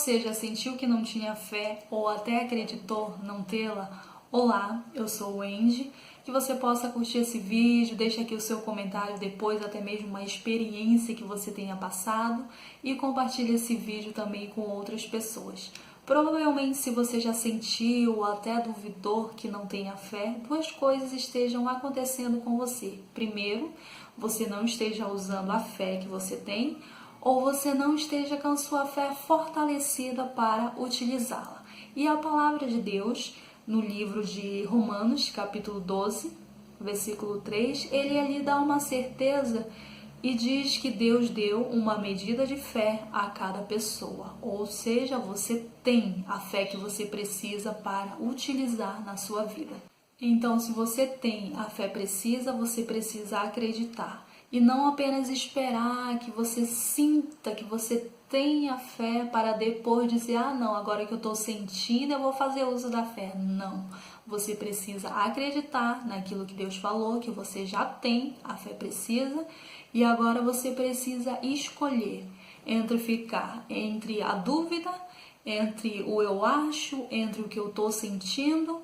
você já sentiu que não tinha fé ou até acreditou não tê-la? Olá, eu sou o Andy. Que você possa curtir esse vídeo, deixa aqui o seu comentário depois, até mesmo uma experiência que você tenha passado, e compartilhe esse vídeo também com outras pessoas. Provavelmente, se você já sentiu ou até duvidou que não tenha fé, duas coisas estejam acontecendo com você. Primeiro, você não esteja usando a fé que você tem, ou você não esteja com a sua fé fortalecida para utilizá-la. E a palavra de Deus, no livro de Romanos, capítulo 12, versículo 3, ele ali dá uma certeza e diz que Deus deu uma medida de fé a cada pessoa. Ou seja, você tem a fé que você precisa para utilizar na sua vida. Então, se você tem a fé precisa, você precisa acreditar. E não apenas esperar que você sinta, que você tenha fé para depois dizer, não, agora que eu estou sentindo, eu vou fazer uso da fé. Não, você precisa acreditar naquilo que Deus falou, que você já tem, a fé precisa, e agora você precisa escolher entre a dúvida, entre o eu acho, entre o que eu estou sentindo,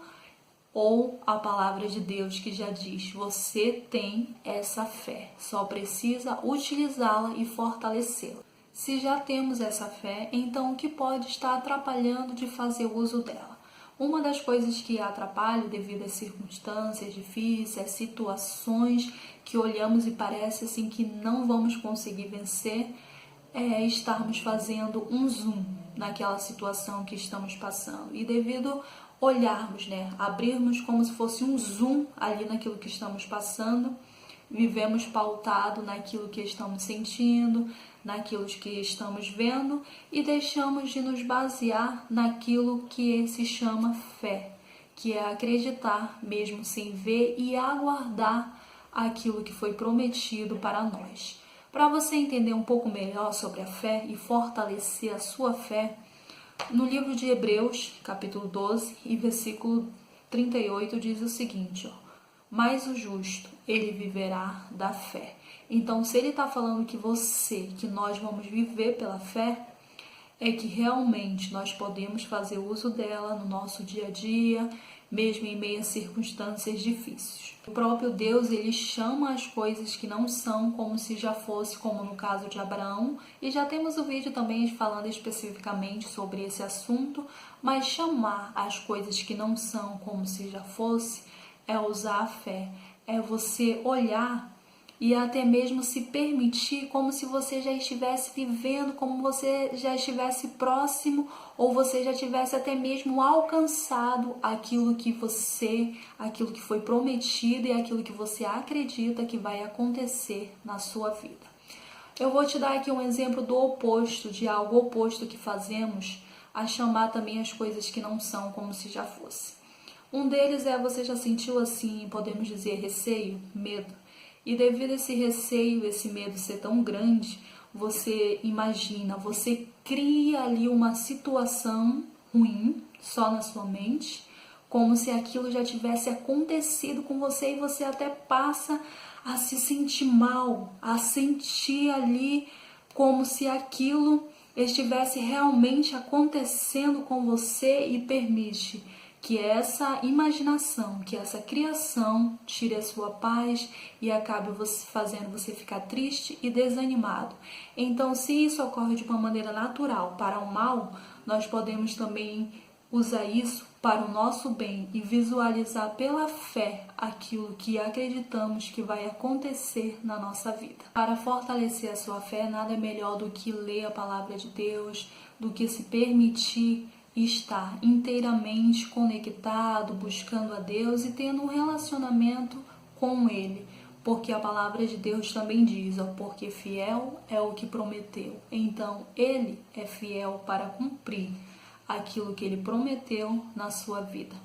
ou a palavra de Deus que já diz, você tem essa fé, só precisa utilizá-la e fortalecê-la. Se já temos essa fé, então o que pode estar atrapalhando de fazer uso dela? Uma das coisas que atrapalha devido às circunstâncias difíceis, às situações que olhamos e parece assim que não vamos conseguir vencer, é estarmos fazendo um zoom naquela situação que estamos passando. E devido olharmos, abrirmos como se fosse um zoom ali naquilo que estamos passando, vivemos pautado naquilo que estamos sentindo, naquilo que estamos vendo e deixamos de nos basear naquilo que se chama fé, que é acreditar mesmo sem ver e aguardar aquilo que foi prometido para nós. Para você entender um pouco melhor sobre a fé e fortalecer a sua fé, no livro de Hebreus, capítulo 12 e versículo 38 diz o seguinte, mas o justo, ele viverá da fé. Então, se ele está falando que nós vamos viver pela fé, é que realmente nós podemos fazer uso dela no nosso dia a dia, mesmo em meio a circunstâncias difíceis. O próprio Deus, ele chama as coisas que não são como se já fosse, como no caso de Abraão, e já temos o vídeo também falando especificamente sobre esse assunto, mas chamar as coisas que não são como se já fosse é usar a fé, é você olhar e até mesmo se permitir como se você já estivesse vivendo, como você já estivesse próximo ou você já tivesse até mesmo alcançado aquilo que foi prometido e aquilo que você acredita que vai acontecer na sua vida. Eu vou te dar aqui um exemplo do oposto, de algo oposto que fazemos, a chamar também as coisas que não são como se já fosse. Um deles é, você já sentiu assim, podemos dizer, receio, medo? E devido a esse receio, esse medo ser tão grande, você imagina, você cria ali uma situação ruim só na sua mente, como se aquilo já tivesse acontecido com você e você até passa a se sentir mal, a sentir ali como se aquilo estivesse realmente acontecendo com você e permite que essa imaginação, que essa criação tire a sua paz e acabe fazendo você ficar triste e desanimado. Então, se isso ocorre de uma maneira natural para o mal, nós podemos também usar isso para o nosso bem e visualizar pela fé aquilo que acreditamos que vai acontecer na nossa vida. Para fortalecer a sua fé, nada melhor do que ler a palavra de Deus, do que se permitir estar inteiramente conectado, buscando a Deus e tendo um relacionamento com Ele. Porque a palavra de Deus também diz, porque fiel é o que prometeu. Então, Ele é fiel para cumprir aquilo que Ele prometeu na sua vida.